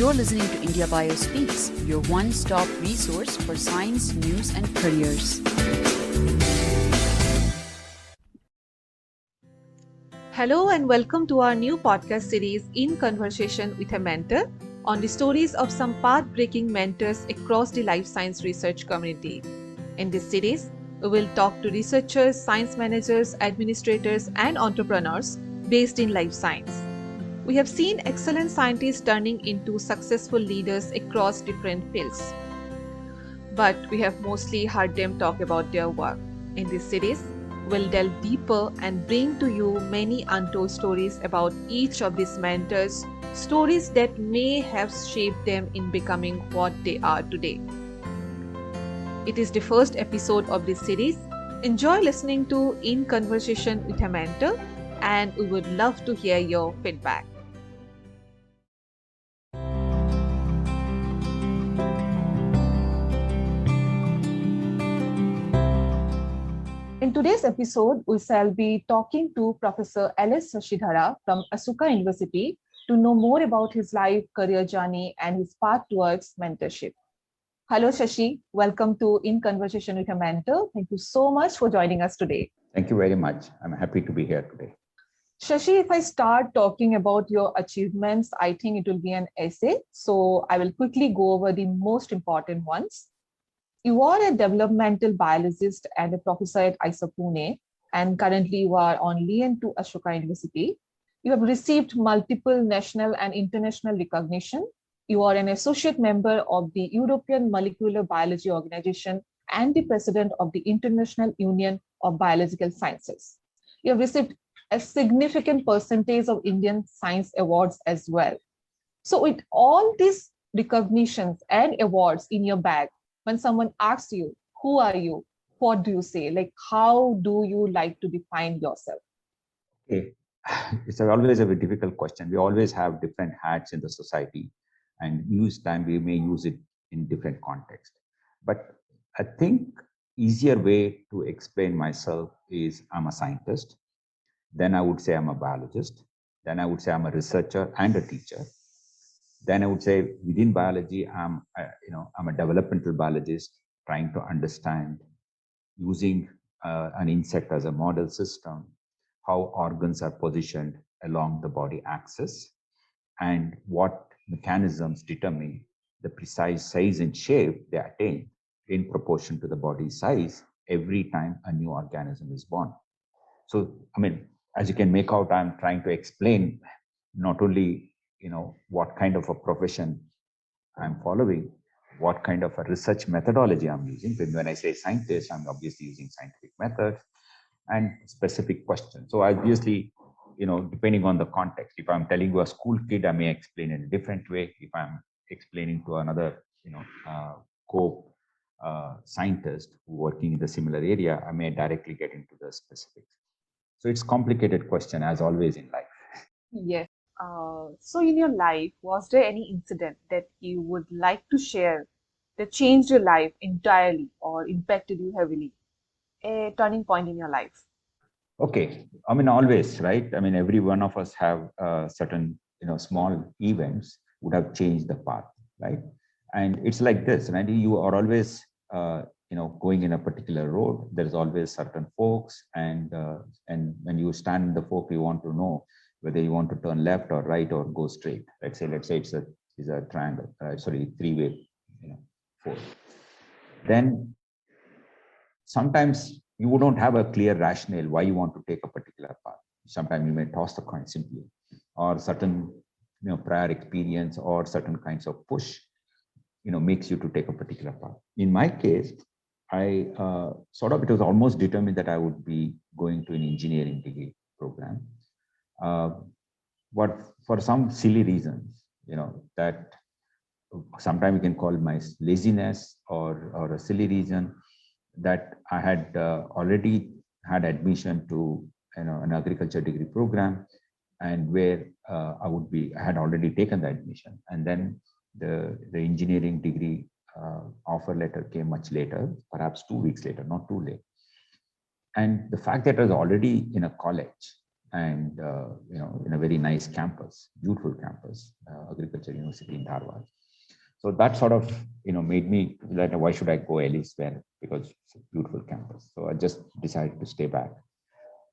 You're listening to India Bio Speaks, your one-stop resource for science, news, and careers. Hello and welcome to our new podcast series In Conversation with a Mentor on the stories of some path-breaking mentors across the life science research community. In this series, we will talk to researchers, science managers, administrators, and entrepreneurs based in life science. We have seen excellent scientists turning into successful leaders across different fields, but we have mostly heard them talk about their work. In this series, we'll delve deeper and bring to you many untold stories about each of these mentors, stories that may have shaped them in becoming what they are today. It is the first episode of this series. Enjoy listening to In Conversation with a Mentor, and we would love to hear your feedback. In today's episode, we shall be talking to Professor L.S. Shashidhara from Asuka University to know more about his life, career journey, and his path towards mentorship. Hello, Shashi. Welcome to In Conversation with a Mentor. Thank you so much for joining us today. Thank you very much. I'm happy to be here today. Shashi, if I start talking about your achievements, I think it will be an essay. So I will quickly go over the most important ones. You are a developmental biologist and a professor at IISER Pune, and currently you are on lien to Ashoka University. You have received multiple national and international recognition. You are an associate member of the European Molecular Biology Organization and the president of the International Union of Biological Sciences. You have received a significant percentage of Indian science awards as well. So with all these recognitions and awards in your bag, when someone asks you, who are you? What do you say? Like, how do you like to define yourself? Okay. It's always a very difficult question. We always have different hats in the society, and use time we may use it in different contexts. But I think easier way to explain myself is I'm a scientist. Then I would say I'm a biologist. Then I would say I'm a researcher and a teacher. Then I would say within biology, I'm a developmental biologist trying to understand using an insect as a model system, how organs are positioned along the body axis, and what mechanisms determine the precise size and shape they attain in proportion to the body size every time a new organism is born. So, as you can make out, I'm trying to explain not only what kind of a profession I'm following, what kind of a research methodology I'm using. When I say scientist, I'm obviously using scientific methods and specific questions. So obviously, depending on the context, if I'm telling you a school kid, I may explain in a different way. If I'm explaining to another, scientist working in the similar area, I may directly get into the specifics. So it's complicated question as always in life. Yes. So in your life, was there any incident that you would like to share that changed your life entirely or impacted you heavily? A turning point in your life? Okay, always, right? Every one of us have certain, small events would have changed the path, right? And it's like this, right? You are always, going in a particular road. There's always certain forks, and when you stand in the fork, you want to know whether you want to turn left or right or go straight. Let's say it's a triangle, three-way, fork. Then sometimes you don't have a clear rationale why you want to take a particular path. Sometimes you may toss the coin simply, or certain prior experience or certain kinds of push makes you to take a particular path. In my case, I it was almost determined that I would be going to an engineering degree program, but for some silly reasons, that sometimes you can call my laziness or a silly reason, that I had already had admission to an agriculture degree program, and where I had already taken the admission, and then the engineering degree offer letter came much later, perhaps 2 weeks later, not too late. And the fact that I was already in a college and in a very nice campus, beautiful campus, agriculture Agricultural University in Dharwad. So that sort of, made me that why should I go elsewhere, because it's a beautiful campus. So I just decided to stay back.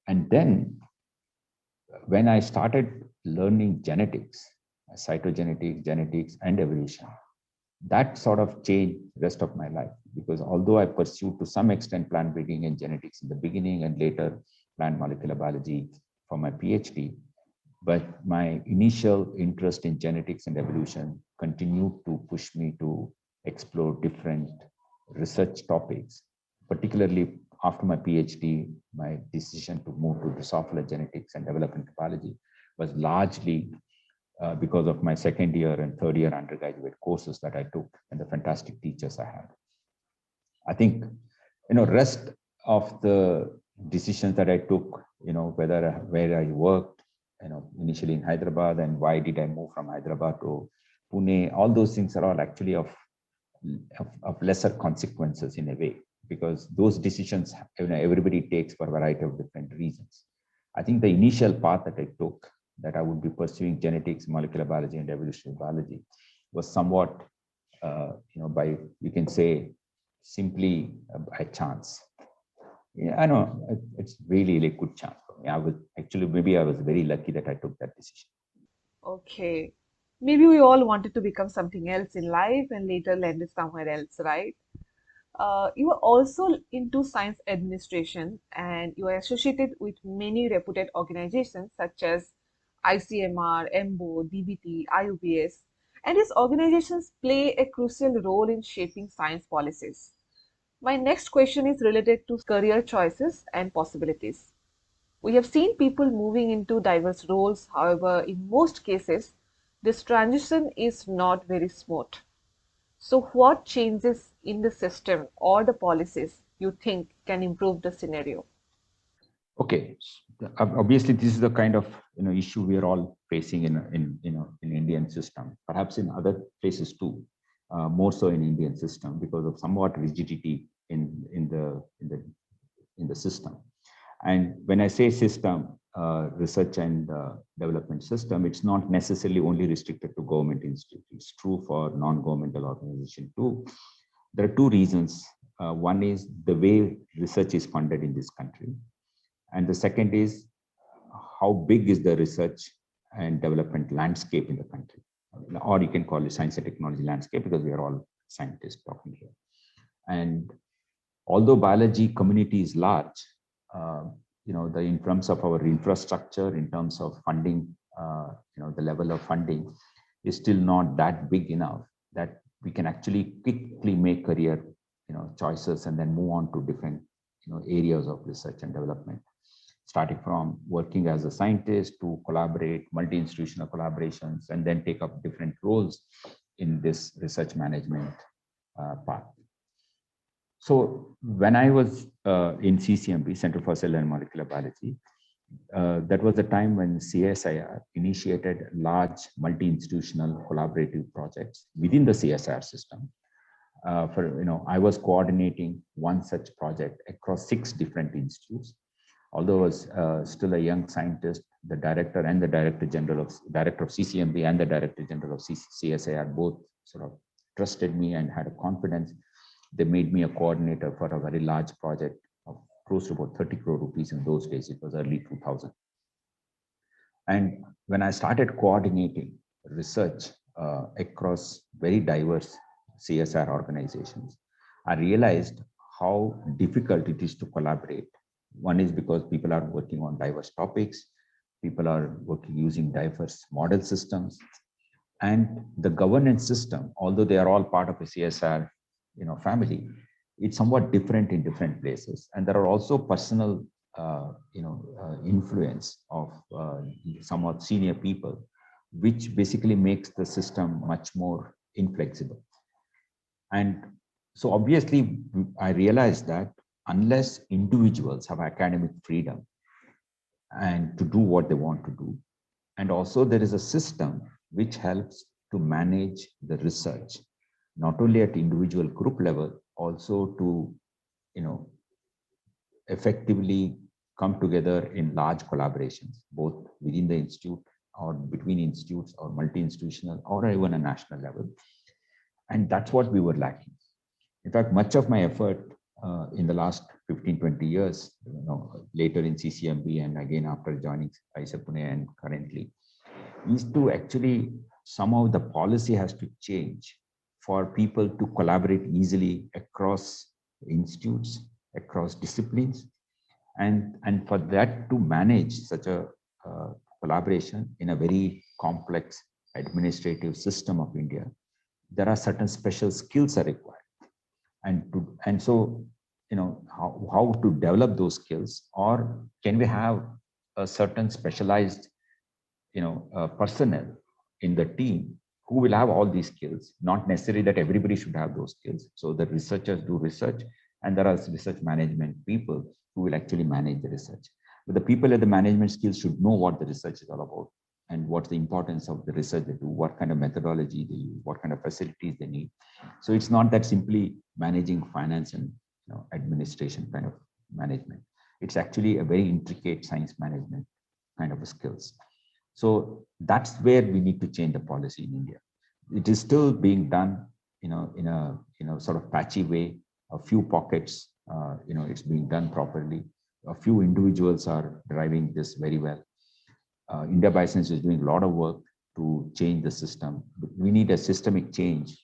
And then when I started learning genetics, cytogenetics, genetics, and evolution, that sort of changed the rest of my life, because although I pursued to some extent plant breeding and genetics in the beginning and later plant molecular biology for my PhD, but my initial interest in genetics and evolution continued to push me to explore different research topics. Particularly after my PhD, my decision to move to Drosophila genetics and developmental biology was largely because of my second year and third year undergraduate courses that I took and the fantastic teachers I had. I think, rest of the decisions that I took, where I worked, initially in Hyderabad, and why did I move from Hyderabad to Pune, all those things are all actually of lesser consequences in a way, because those decisions, everybody takes for a variety of different reasons. I think the initial path that I took, that I would be pursuing genetics, molecular biology, and evolutionary biology, was somewhat, by, you can say, simply by chance. Yeah, I know it's really a good chance for me. Maybe I was very lucky that I took that decision. Okay. Maybe we all wanted to become something else in life and later landed somewhere else, right? You are also into science administration and you are associated with many reputed organizations such as ICMR, EMBO, DBT, IUBS, and these organizations play a crucial role in shaping science policies. My next question is related to career choices and possibilities. We have seen people moving into diverse roles, however, in most cases, this transition is not very smooth. So, what changes in the system or the policies you think can improve the scenario? Okay, obviously this is the kind of issue we are all facing in Indian system, perhaps in other places too, more so in Indian system because of somewhat rigidity in the system. And when I say system, research and development system, it's not necessarily only restricted to government institutes. It's true for non-governmental organization too. There are two reasons. One is the way research is funded in this country. And the second is how big is the research and development landscape in the country, or you can call it science and technology landscape, because we are all scientists talking here. And although biology community is large, in terms of our infrastructure, in terms of funding, the level of funding is still not that big enough that we can actually quickly make career, choices and then move on to different, areas of research and development, starting from working as a scientist to collaborate, multi-institutional collaborations, and then take up different roles in this research management path. So when I was in CCMB, Center for Cell and Molecular Biology, that was the time when CSIR initiated large multi-institutional collaborative projects within the CSIR system. I was coordinating one such project across 6 different institutes. Although I was still a young scientist, the director and the director of CCMB and the director general of CSIR both sort of trusted me and had a confidence. They made me a coordinator for a very large project of close to about 30 crore rupees in those days. It was early 2000. And when I started coordinating research across very diverse CSR organizations, I realized how difficult it is to collaborate. One is because people are working on diverse topics, people are working using diverse model systems, and the governance system, although they are all part of a CSR, family, it's somewhat different in different places. And there are also personal, influence of somewhat senior people, which basically makes the system much more inflexible. And so obviously, I realized that unless individuals have academic freedom and to do what they want to do, and also there is a system which helps to manage the research, not only at individual group level, also to, effectively come together in large collaborations, both within the institute, or between institutes or multi-institutional or even a national level. And that's what we were lacking. In fact, much of my effort in the last 15, 20 years, later in CCMB and again after joining IISER Pune and currently, is to actually somehow the policy has to change for people to collaborate easily across institutes, across disciplines, and for that to manage such a collaboration in a very complex administrative system of India, there are certain special skills are required. And so, how to develop those skills, or can we have a certain specialized, personnel in the team who will have all these skills, not necessarily that everybody should have those skills. So the researchers do research, and there are research management people who will actually manage the research. But the people at the management skills should know what the research is all about and what's the importance of the research they do, what kind of methodology they use, what kind of facilities they need. So it's not that simply managing finance and administration kind of management. It's actually a very intricate science management kind of skills. So that's where we need to change the policy in India. It is still being done, in a sort of patchy way. A few pockets, it's being done properly. A few individuals are driving this very well. India Bioscience is doing a lot of work to change the system. But we need a systemic change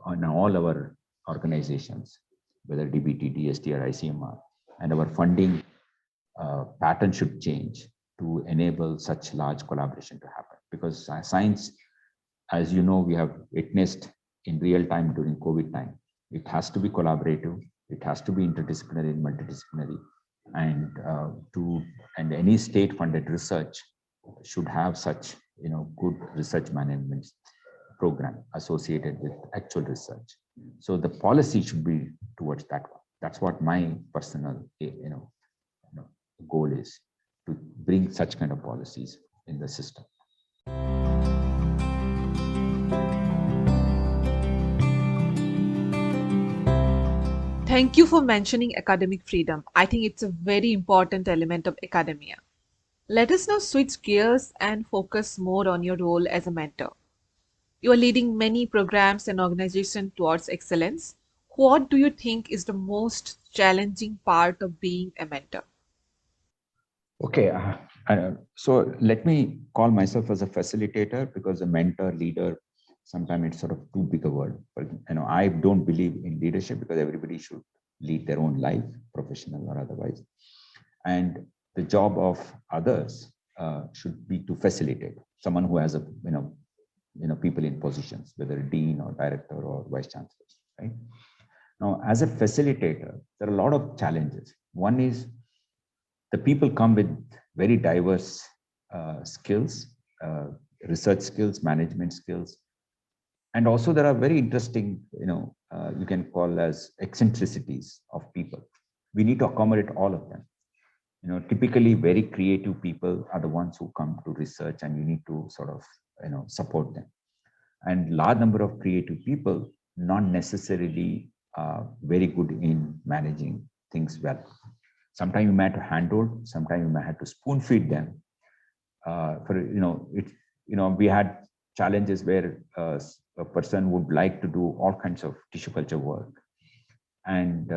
on all our organizations, whether DBT, DST, or ICMR, and our funding pattern should change to enable such large collaboration to happen. Because science, as you know, we have witnessed in real time during COVID time, it has to be collaborative, it has to be interdisciplinary and multidisciplinary, and any state-funded research should have such good research management program associated with actual research. So the policy should be towards that one. That's what my personal goal is, to bring such kind of policies in the system. Thank you for mentioning academic freedom. I think it's a very important element of academia. Let us now switch gears and focus more on your role as a mentor. You are leading many programs and organizations towards excellence. What do you think is the most challenging part of being a mentor? Okay, so let me call myself as a facilitator, because a mentor, leader, sometimes it's sort of too big a word. But I don't believe in leadership, because everybody should lead their own life, professional or otherwise. And the job of others should be to facilitate someone who has people in positions, whether a dean or director or vice chancellor, right? Now, as a facilitator, there are a lot of challenges. One is the people come with very diverse skills, research skills, management skills. And also there are very interesting, you can call as eccentricities of people. We need to accommodate all of them. Typically very creative people are the ones who come to research, and you need to sort of, support them. And large number of creative people, not necessarily very good in managing things well. Sometimes you might have to handhold, sometimes you might have to spoon feed them. We had challenges where a person would like to do all kinds of tissue culture work and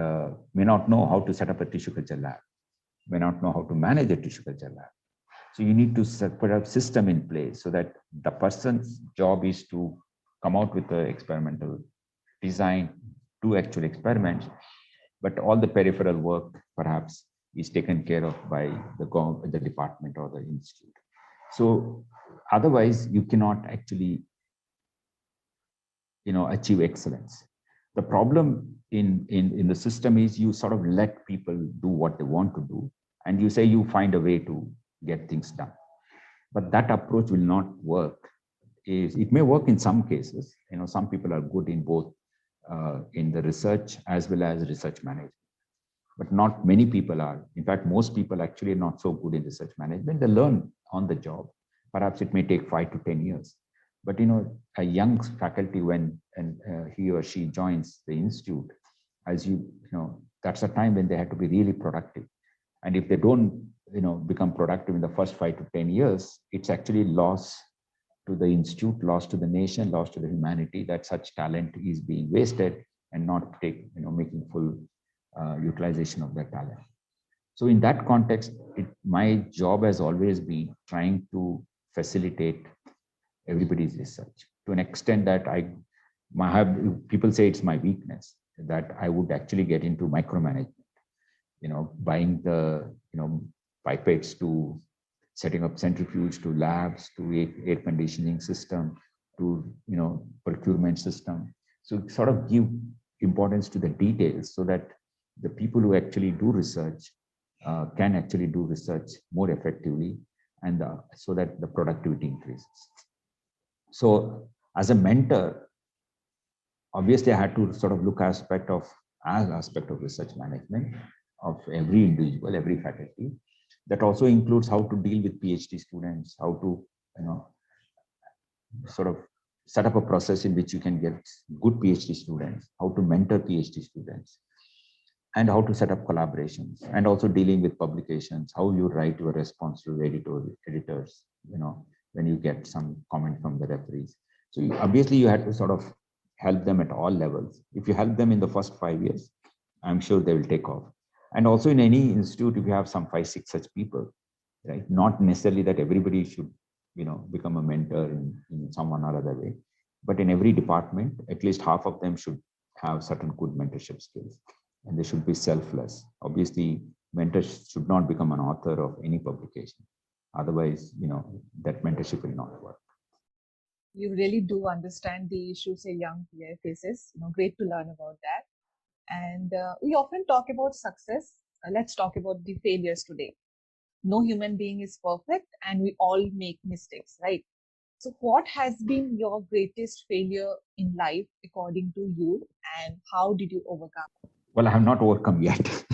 may not know how to set up a tissue culture lab, may not know how to manage a tissue culture lab. So you need to put a system in place so that the person's job is to come out with the experimental design, do actual experiments, but all the peripheral work perhaps is taken care of by the department or the institute. So otherwise you cannot actually achieve excellence. The problem in the system is you sort of let people do what they want to do, and you say you find a way to get things done. But that approach will not work. It may work in some cases. Some people are good in both in the research as well as research management, but not many people are. In fact, most people actually are not so good in research management. They learn on the job. Perhaps it may take 5 to 10 years. But a young faculty, when he or she joins the institute, as that's a time when they have to be really productive. And if they don't become productive in the first 5 to 10 years, it's actually loss to the institute, loss to the nation, loss to the humanity, that such talent is being wasted and not making full utilization of that talent. So in that context, my job has always been trying to facilitate everybody's research to an extent that people say it's my weakness, that I would actually get into micromanagement, buying the, pipettes, to setting up centrifuge, to labs, to air conditioning system, to, procurement system. So sort of give importance to the details so that the people who actually do research can actually do research more effectively, and so that the productivity increases. So as a mentor, obviously I had to sort of look aspect of research management of every individual, every faculty. That also includes how to deal with PhD students, how to, sort of set up a process in which you can get good PhD students, how to mentor PhD students, and how to set up collaborations, and also dealing with publications, how you write your response to editors, when you get some comment from the referees. So obviously you had to sort of help them at all levels. If you help them in the first 5 years, I'm sure they will take off. And also in any institute, if you have some 5-6 such people, right? Not necessarily that everybody should, become a mentor in some one or other way, but in every department, at least half of them should have certain good mentorship skills, and they should be selfless. Obviously, mentors should not become an author of any publication. Otherwise, that mentorship will not work. You really do understand the issues a young player faces. Great to learn about that. And we often talk about success. Let's talk about the failures today. No human being is perfect, and we all make mistakes, right? So, what has been your greatest failure in life, according to you, and how did you overcome? Well, I have not overcome yet.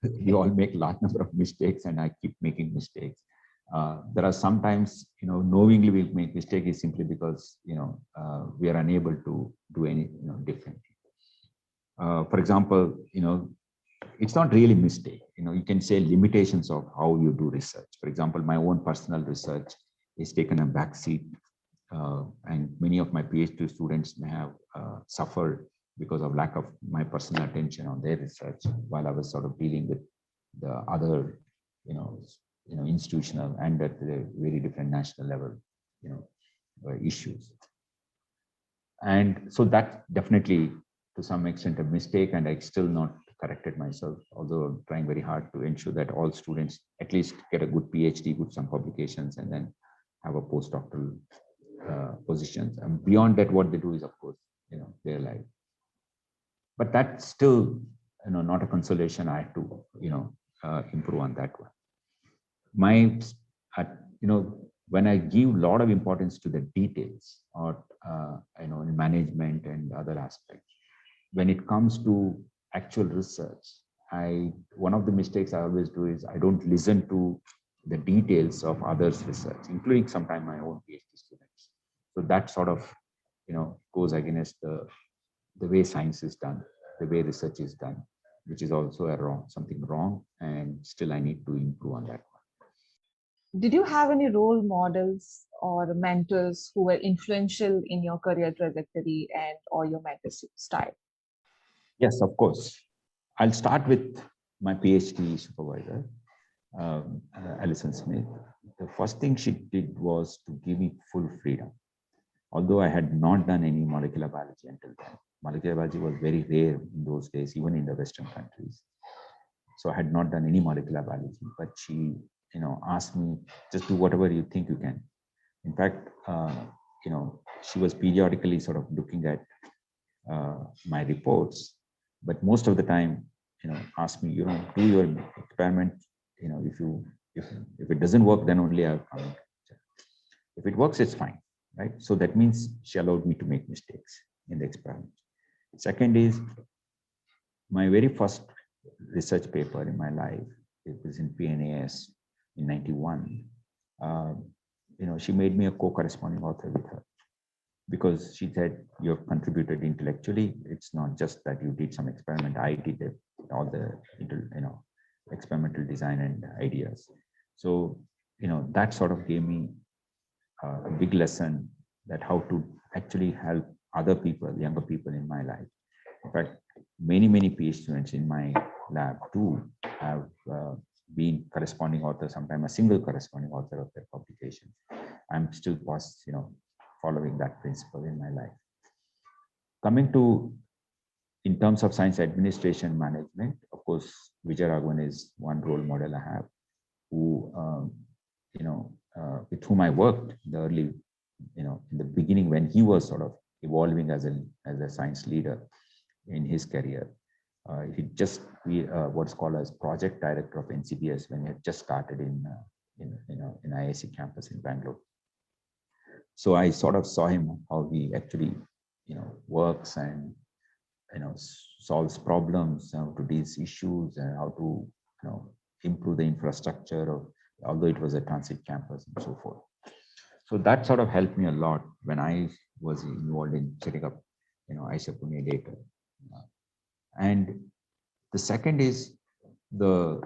We all make a large number of mistakes, and I keep making mistakes. There are sometimes, knowingly we make mistakes is simply because, we are unable to do any, differently. For example, it's not really mistake. You can say limitations of how you do research. For example, my own personal research is taken a backseat, and many of my PhD students may have suffered because of lack of my personal attention on their research, while I was sort of dealing with the other, institutional and at the very different national level, issues. And so that's definitely to some extent a mistake, and I still not corrected myself, although I'm trying very hard to ensure that all students at least get a good PhD, good some publications, and then have a postdoctoral positions. And beyond that, what they do is, of course, their life. But that's still, not a consolation. I have to, improve on that one. When I give a lot of importance to the details, or in management and other aspects, when it comes to actual research, one of the mistakes I always do is I don't listen to the details of others' research, including sometimes my own PhD students. So that sort of, goes against the way science is done, the way research is done, which is also something wrong, and still I need to improve on that one. Did you have any role models or mentors who were influential in your career trajectory and or your mentorship style? Yes, of course. I'll start with my PhD supervisor, Alison Smith. The first thing she did was to give me full freedom. Although I had not done any molecular biology until then. Molecular biology was very rare in those days, even in the Western countries. So I had not done any molecular biology, but she, asked me, just do whatever you think you can. In fact, she was periodically sort of looking at my reports, but most of the time, asked me, do your experiment. If it doesn't work, then only I'll come. If it works, it's fine, right? So that means she allowed me to make mistakes in the experiment. Second is my very first research paper in my life. It was in PNAS in 91. She made me a co-corresponding author with her, because she said, you have contributed intellectually. It's not just that you did some experiment. I did all the experimental design and ideas. So, that sort of gave me a big lesson that how to actually help other people, younger people in my life. In fact, many PhD students in my lab too have been corresponding author, sometimes a single corresponding author of their publication. I'm still following that principle in my life. Coming to, in terms of science administration management, of course, Vijay Raghavan is one role model I have, who, with whom I worked in the early, in the beginning when he was sort of evolving as a science leader in his career. He just what's called as project director of NCBS when he had just started in IISc campus in Bangalore. So I sort of saw him how he actually works and solves problems, how to deal issues, and how to improve the infrastructure of, although it was a transit campus and so forth. So that sort of helped me a lot when I was involved in setting up Aisha Pune data. And the second is the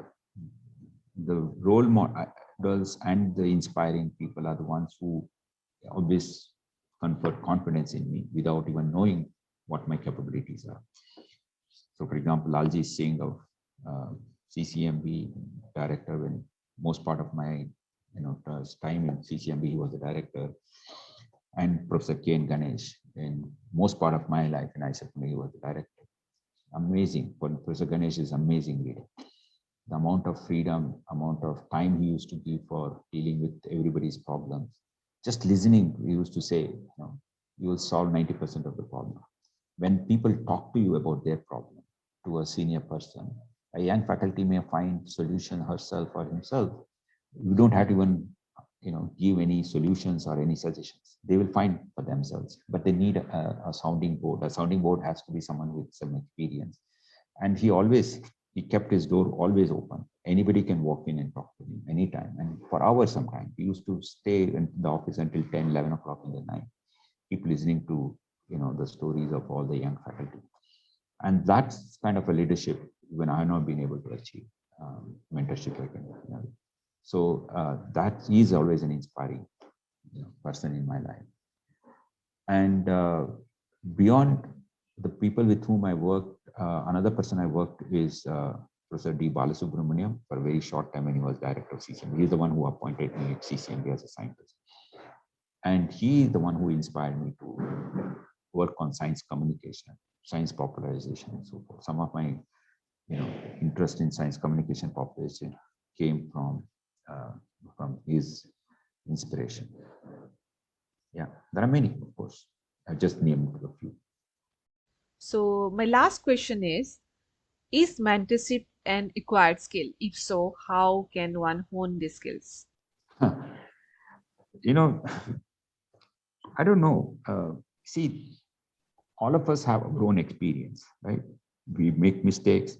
role models and the inspiring people are the ones who always confer confidence in me without even knowing what my capabilities are. So, for example, Laljit Singh of CCMB director, when most part of my time in CCMB, he was the director, and Professor K.N. Ganesh, in most part of my life in Aisha Pune, he was the director. Amazing. Professor Ganesh is amazing leader. The amount of freedom, amount of time he used to give for dealing with everybody's problems. Just listening, he used to say, you will solve 90% of the problem. When people talk to you about their problem to a senior person, a young faculty may find solution herself or himself. You don't have to even give any solutions or any suggestions. They will find for themselves, but they need a sounding board. A sounding board has to be someone with some experience. And he kept his door always open. Anybody can walk in and talk to him anytime. And for hours sometimes. He used to stay in the office until 10, 11 o'clock in the night, keep listening to the stories of all the young faculty. And that's kind of a leadership when I have not been able to achieve mentorship. So that is always an inspiring person in my life. And beyond the people with whom I worked, another person I worked is Professor D. Balasubramaniam for a very short time when he was director of CCMB. He's the one who appointed me at CCMB as a scientist. And he is the one who inspired me to work on science communication, science popularization, and so forth. Some of my interest in science communication population came from his inspiration. Yeah, there are many, of course. I've just named a few. So my last question is mentorship an acquired skill? If so, how can one hone these skills? I don't know. See, all of us have our own experience, right? We make mistakes.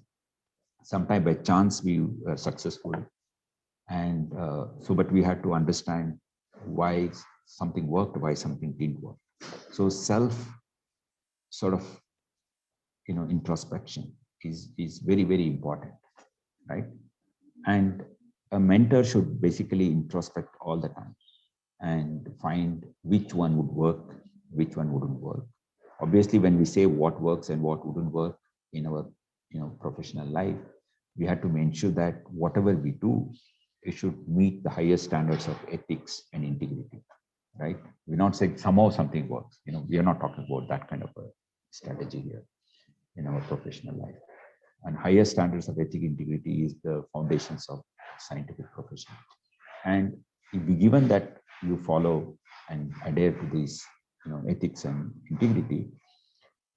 Sometimes by chance we are successful. And but we had to understand why something worked, why something didn't work. So self sort of, introspection is very, very important, right? And a mentor should basically introspect all the time and find which one would work, which one wouldn't work. Obviously, when we say what works and what wouldn't work in our professional life, we have to make sure that whatever we do, it should meet the highest standards of ethics and integrity, right? We're not saying somehow something works. We are not talking about that kind of a strategy here in our professional life. And higher standards of ethic integrity is the foundations of scientific profession. And if given that you follow and adhere to these ethics and integrity,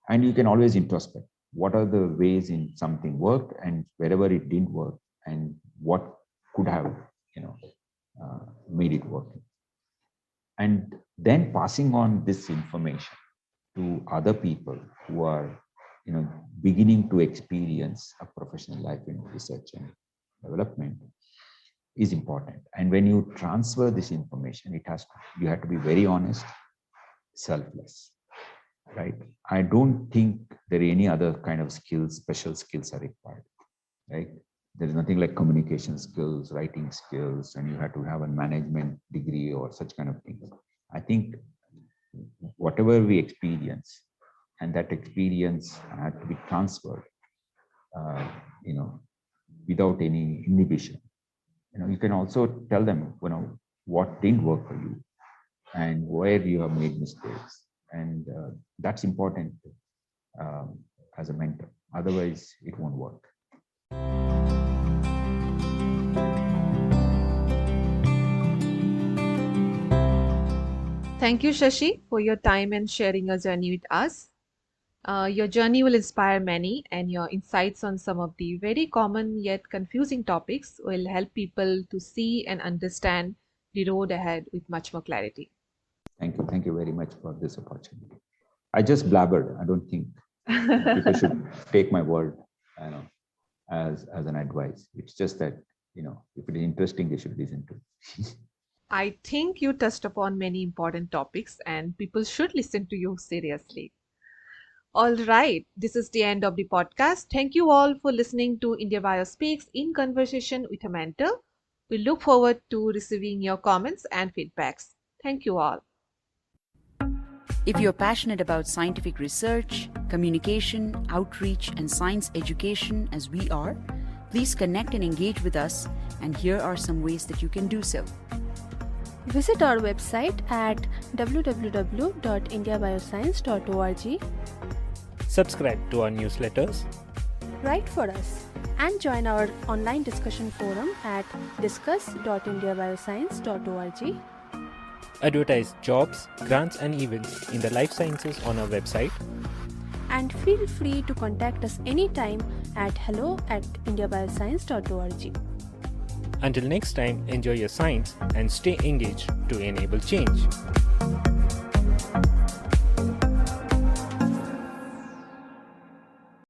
and you can always introspect what are the ways in something worked and wherever it didn't work and what could have made it work, and then passing on this information to other people who are beginning to experience a professional life in research and development is important. And when you transfer this information, you have to be very honest, selfless, right? I don't think there are any other kind of skills, special skills are required, right? There's nothing like communication skills, writing skills, and you have to have a management degree or such kind of things. I think whatever we experience, and that experience had to be transferred, uh, you know, without any inhibition. You can also tell them, what didn't work for you and where you have made mistakes, and that's important as a mentor. Otherwise, it won't work. Thank you, Shashi, for your time and sharing a journey with us. Your journey will inspire many, and your insights on some of the very common yet confusing topics will help people to see and understand the road ahead with much more clarity. Thank you. Thank you very much for this opportunity. I just blabbered. I don't think people should take my word, as an advice. It's just that, if it is interesting, they should listen to. I think you touched upon many important topics, and people should listen to you seriously. All right, this is the end of the podcast. Thank you all for listening to India Bio Speaks in Conversation with a Mentor. We look forward to receiving your comments and feedbacks. Thank you all. If you're passionate about scientific research, communication, outreach, and science education as we are, please connect and engage with us, and here are some ways that you can do so. Visit our website at www.indiabioscience.org. Subscribe to our newsletters. Write for us and join our online discussion forum at discuss.indiabioscience.org. Advertise jobs, grants and events in the life sciences on our website. And feel free to contact us anytime at hello@indiabioscience.org. Until next time, enjoy your science and stay engaged to enable change.